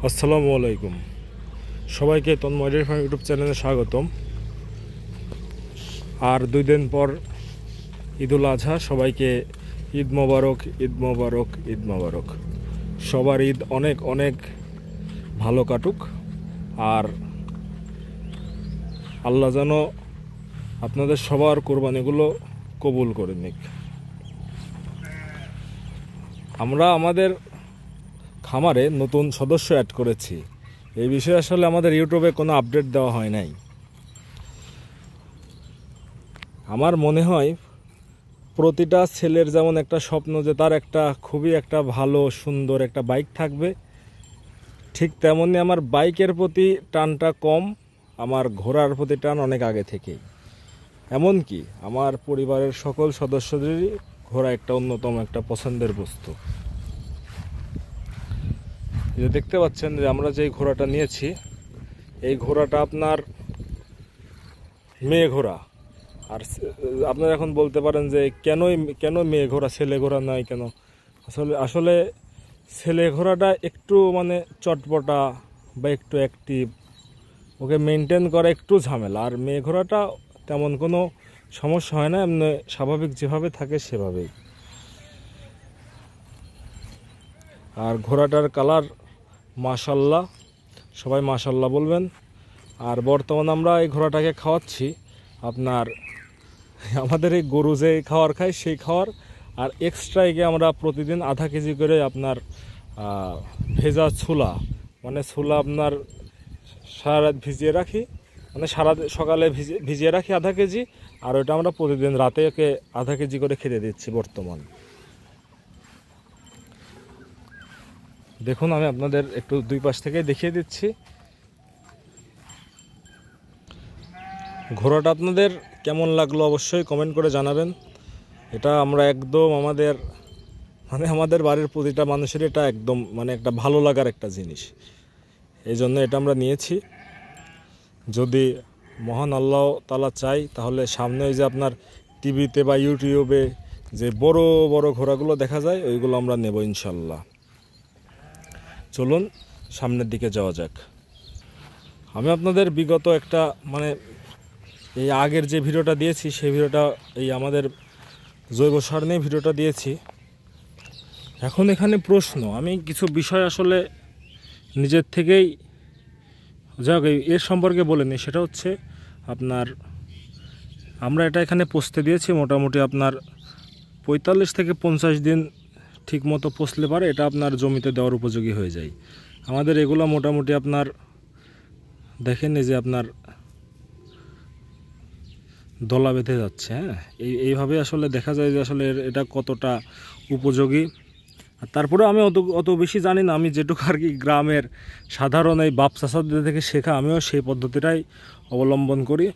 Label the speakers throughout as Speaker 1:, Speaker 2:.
Speaker 1: আসসালামু আলাইকুম। সবাইকে তন্ময় ডেইরি ফার্ম ইউটিউব চ্যানেলে স্বাগতম। আর 2 দিন পর ঈদুল আজহা। সবাইকে ঈদ মোবারক, ঈদ মোবারক, ঈদ মোবারক। সবার ঈদ অনেক অনেক ভালো কাটুক। আর আল্লাহ যেন আপনাদের সবার কোরবানিগুলো কবুল করে নিক। আমরা আমাদের খামারে নতুন সদস্য অ্যাড করেছি। এই বিষয়ে আসলে আমাদের ইউটিউবে কোনো আপডেট দেওয়া হয় নাই। আমার মনে হয় প্রতিটা ছেলের যেমন একটা স্বপ্ন যে তার একটা খুবই একটা ভালো সুন্দর একটা বাইক থাকবে, ঠিক তেমনি আমার বাইকের প্রতি টানটা কম, আমার ঘোড়ার প্রতি টান অনেক আগে থেকেই। এমনকি আমার পরিবারের সকল সদস্যদেরই ঘোড়া একটা অন্যতম একটা পছন্দের বস্তু। যে দেখতে পাচ্ছেন যে আমরা যে ঘোড়াটা নিয়েছি, এই ঘোড়াটা আপনার মেয়ে ঘোড়া। আর আপনারা এখন বলতে পারেন যে কেন মেয়ে ঘোড়া, ছেলে ঘোড়া নয় কেন? আসলে ছেলে ঘোড়াটা একটু মানে চটপটা বা একটু অ্যাক্টিভ, ওকে মেনটেন করা একটু ঝামেলা। আর মেয়ে ঘোড়াটা তেমন কোনো সমস্যা হয় না, এমনি স্বাভাবিক যেভাবে থাকে সেভাবেই। আর ঘোড়াটার কালার মাশাল্লাহ, সবাই মাশাল্লাহ বলবেন। আর বর্তমানে আমরা এই ঘোড়াটাকে খাওয়াচ্ছি আপনার আমাদের এই গরু যে খাওয়ার খায় সেই খাওয়ার, আর এক্সট্রাইকে আমরা প্রতিদিন আধা কেজি করে আপনার ভেজা ছোলা, মানে ছোলা আপনার সারা রাত ভিজিয়ে রাখি, মানে সকালে ভিজিয়ে রাখি আধা কেজি, আর ওটা আমরা প্রতিদিন রাতে ওকে আধা কেজি করে খেতে দিচ্ছি বর্তমান। দেখুন, আমি আপনাদের একটু দুই পাশ থেকে দেখিয়ে দিচ্ছি। ঘোড়াটা আপনাদের কেমন লাগলো অবশ্যই কমেন্ট করে জানাবেন। এটা আমরা একদম আমাদের বাড়ির প্রতিটা মানুষের এটা একদম মানে একটা ভালো লাগার একটা জিনিস। এই জন্য এটা আমরা নিয়েছি। যদি মহান আল্লাহ তাআলা চাই তাহলে সামনে ওই যে আপনার টিভিতে বা ইউটিউবে যে বড় বড় ঘোড়াগুলো দেখা যায় ওইগুলো আমরা নেব ইনশাল্লাহ। চলুন সামনের দিকে যাওয়া যাক। আমি আপনাদের বিগত একটা মানে এই আগের যে ভিডিওটা দিয়েছি সেই ভিডিওটা এই আমাদের জৈব সার নিয়ে ভিডিওটা দিয়েছি। এখন এখানে প্রশ্ন, আমি কিছু বিষয় আসলে নিজের থেকেই যাক এর সম্পর্কে বলিনি। সেটা হচ্ছে আপনার আমরা এটা এখানে পচতে দিয়েছি মোটামুটি আপনার 45 থেকে 50 দিন ঠিক মতো পচলে পারে এটা আপনার জমিতে দেওয়ার উপযোগী হয়ে যায়। আমাদের এগুলো মোটামুটি আপনার দেখেন এই যে আপনার দলা বেঁধে যাচ্ছে। হ্যাঁ, এইভাবে আসলে দেখা যায় যে আসলে এটা কতটা উপযোগী। আর তারপরে আমি অত বেশি জানি না, আমি যেটুকু আর কি গ্রামের সাধারণ এই বাপ চাচাদের থেকে শেখা, আমিও সেই পদ্ধতিটাই অবলম্বন করি।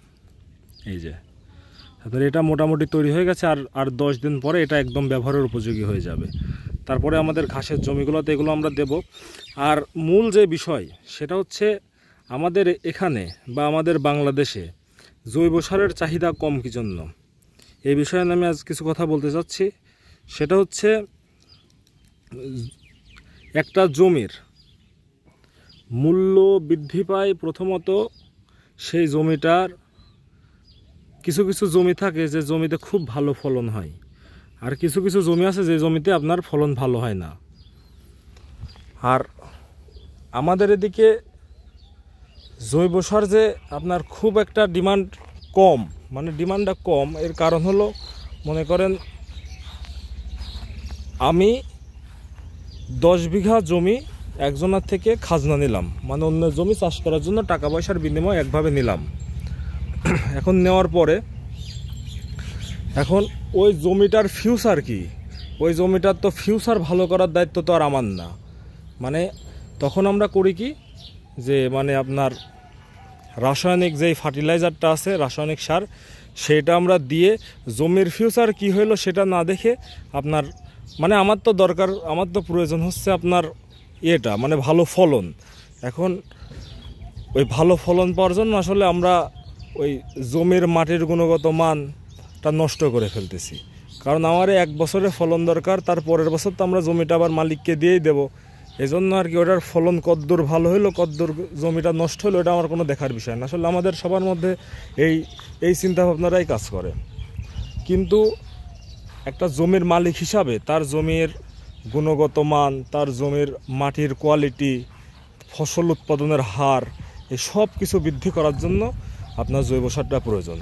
Speaker 1: এই যে তারপরে এটা মোটামুটি তৈরি হয়ে গেছে, আর 10 দিন পরে এটা একদম ব্যবহারের উপযোগী হয়ে যাবে। তারপরে আমাদের ঘাসের জমিগুলোতে এগুলো আমরা দেব। আর মূল যে বিষয় সেটা হচ্ছে আমাদের এখানে বা আমাদের বাংলাদেশে জৈব সারের চাহিদা কম কি জন্য, এই বিষয়ে আমি আজ কিছু কথা বলতে চাচ্ছি। সেটা হচ্ছে একটা জমির মূল্য বৃদ্ধি পায় প্রথমত সেই জমিটার কিছু কিছু জমি থাকে যে জমিতে খুব ভালো ফলন হয়, আর কিছু কিছু জমি আছে যে জমিতে আপনার ফলন ভালো হয় না। আর আমাদের এদিকে জৈব সার যে আপনার খুব একটা ডিমান্ড কম, মানে ডিমান্ডটা কম, এর কারণ হলো মনে করেন আমি 10 বিঘা জমি একজনের থেকে খাজনা নিলাম, মানে অন্য জমি চাষ করার জন্য টাকা পয়সার বিনিময়ে একভাবে নিলাম। এখন নেওয়ার পরে এখন ওই জমিটার ফিউচার কি, ওই জমিটার তো ফিউচার ভালো করার দায়িত্ব তো আর আমার না। মানে তখন আমরা করি কি যে মানে আপনার রাসায়নিক যেই ফার্টিলাইজারটা আছে, রাসায়নিক সার, সেটা আমরা দিয়ে জমির ফিউচার কি হইলো সেটা না দেখে আপনার মানে আমার তো দরকার, আমার তো প্রয়োজন হচ্ছে আপনার এটা মানে ভালো ফলন। এখন ওই ভালো ফলন পাওয়ার জন্য আসলে আমরা ওই জমির মাটির গুণগত মানটা নষ্ট করে ফেলতেছি। কারণ আমার 1 বছরে ফলন দরকার, তার পরের বছর তো আমরা জমিটা আবার মালিককে দিয়েই দেব। এই জন্য আর কি ওটার ফলন কদ্দূর ভালো হলো কদ্দূর জমিটা নষ্ট হলো এটা আমার কোনো দেখার বিষয় না। আসলে আমাদের সবার মধ্যে এই চিন্তাভাবনারাই কাজ করে। কিন্তু একটা জমির মালিক হিসাবে তার জমির গুণগত মান, তার জমির মাটির কোয়ালিটি, ফসল উৎপাদনের হার, এই সব কিছু বৃদ্ধি করার জন্য আপনার জৈব সারটা প্রয়োজন।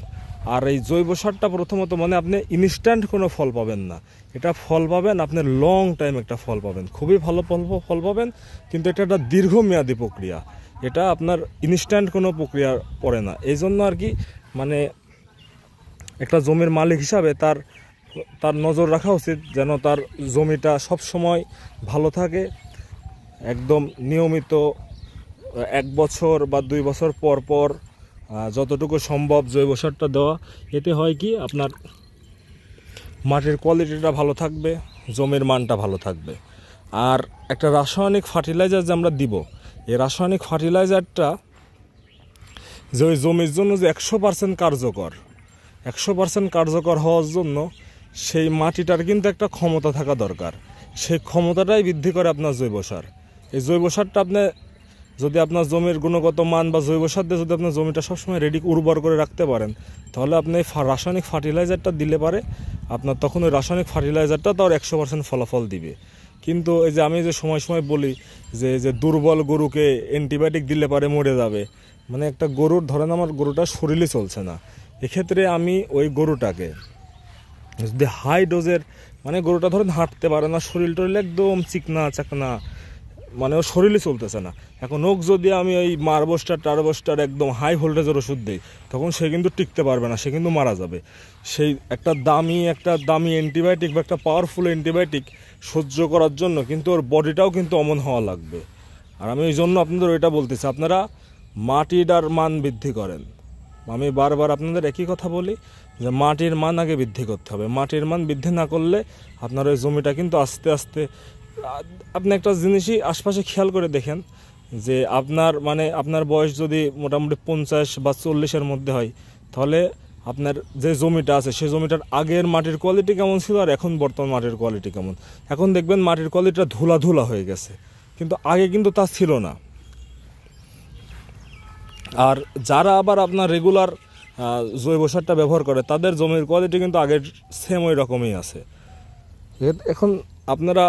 Speaker 1: আর এই জৈব সারটা প্রথমত মানে আপনি ইনস্ট্যান্ট কোনো ফল পাবেন না, এটা ফল পাবেন আপনি লং টাইম একটা ফল পাবেন, খুবই ভালো ফল পাবেন। কিন্তু এটা একটা দীর্ঘমেয়াদী প্রক্রিয়া, এটা আপনার ইনস্ট্যান্ট কোনো প্রক্রিয়া পড়ে না। এই জন্য আর কি মানে একটা জমির মালিক হিসাবে তার নজর রাখা উচিত যেন তার জমিটা সব সময় ভালো থাকে, একদম নিয়মিত 1 বছর বা 2 বছর পর পর যতটুকু সম্ভব জৈব সারটা দেওয়া। এতে হয় কি আপনার মাটির কোয়ালিটিটা ভালো থাকবে, জমির মানটা ভালো থাকবে। আর একটা রাসায়নিক ফার্টিলাইজার যে আমরা দিব, এই রাসায়নিক ফার্টিলাইজারটা যে ওই জমির জন্য যে 100% কার্যকর, 100% কার্যকর হওয়ার জন্য সেই মাটিটার কিন্তু একটা ক্ষমতা থাকা দরকার, সেই ক্ষমতাটাই বৃদ্ধি করে আপনার জৈব সার। এই জৈব সারটা আপনি যদি আপনার জমির গুণগত মান বা জৈব সার দিয়ে যদি আপনার জমিটা সবসময় রেডি উর্বর করে রাখতে পারেন, তাহলে আপনি রাসায়নিক ফার্টিলাইজারটা দিলে পারে আপনার তখন ওই রাসায়নিক ফার্টিলাইজারটা তো আর 100% ফলাফল দিবে। কিন্তু এই যে আমি যে সময় সময় বলি যে দুর্বল গরুকে অ্যান্টিবায়োটিক দিলে পারে মরে যাবে, মানে একটা গরুর ধরেন আমার গরুটা শরীরে চলছে না, এক্ষেত্রে আমি ওই গরুটাকে যদি হাই ডোজের, মানে গরুটা ধরেন হাঁটতে পারে না, শরীর টরিল একদম চিকনা চাকনা, মানে ও শরীরে চলতেছে না, এখন ওকে যদি আমি ওই মারবোস্টার টারবোস্টার একদম হাই ভোল্টেজের ওষুধ দিই, তখন সে কিন্তু টিকতে পারবে না, সে কিন্তু মারা যাবে। সেই একটা দামি অ্যান্টিবায়োটিক বা একটা পাওয়ারফুল অ্যান্টিবায়োটিক সহ্য করার জন্য কিন্তু ওর বডিটাও কিন্তু অমন হওয়া লাগবে। আর আমি ওই জন্য আপনাদের ওইটা বলতেছি, আপনারা মাটিটার মান বৃদ্ধি করেন। আমি বারবার আপনাদের একই কথা বলি যে মাটির মান আগে বৃদ্ধি করতে হবে, মাটির মান বৃদ্ধি না করলে আপনার ওই জমিটা কিন্তু আস্তে আস্তে, আপনি একটা জিনিসই আশপাশে খেয়াল করে দেখেন যে আপনার বয়স যদি মোটামুটি 50 বা 40-এর মধ্যে হয়, তাহলে আপনার যে জমিটা আছে সেই জমিটার আগের মাটির কোয়ালিটি কেমন ছিল আর এখন বর্তমান মাটির কোয়ালিটি কেমন। এখন দেখবেন মাটির কোয়ালিটিটা ধুলা হয়ে গেছে, কিন্তু আগে কিন্তু তা ছিল না। আর যারা আবার আপনার রেগুলার জৈব সারটা ব্যবহার করে তাদের জমির কোয়ালিটি কিন্তু আগের সেম ওই রকমই আছে। এখন আপনারা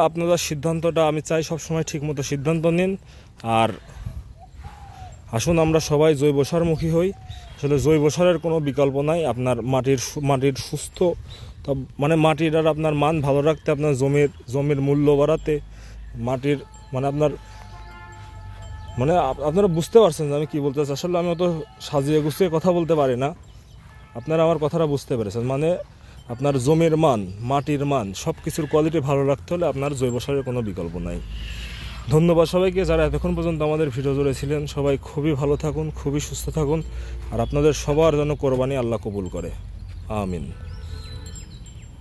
Speaker 1: সিদ্ধান্তটা আমি চাই সবসময় ঠিকমতো সিদ্ধান্ত নিন। আর আসুন আমরা সবাই জৈব সারমুখী হই। আসলে জৈব সারের কোনো বিকল্প নাই আপনার মাটির সুস্থ, মানে মাটির আর আপনার মান ভালো রাখতে, আপনার জমির মূল্য বাড়াতে, মাটির আপনারা বুঝতে পারছেন যে আমি কী বলতে চাই। আসলে আমি অত সাজিয়ে গুছিয়ে কথা বলতে পারি না, আপনারা আমার কথাটা বুঝতে পেরেছেন। মানে আপনার জমির মান, মাটির মান, সব কিছুর কোয়ালিটি ভালো রাখতে হলে আপনার জৈব সারের কোনো বিকল্প নাই। ধন্যবাদ সবাইকে যারা এতক্ষণ পর্যন্ত আমাদের ভিডিও জুড়ে ছিলেন। সবাই খুবই ভালো থাকুন, খুবই সুস্থ থাকুন, আর আপনাদের সবার জন্য কোরবানি আল্লাহ কবুল করে, আমিন।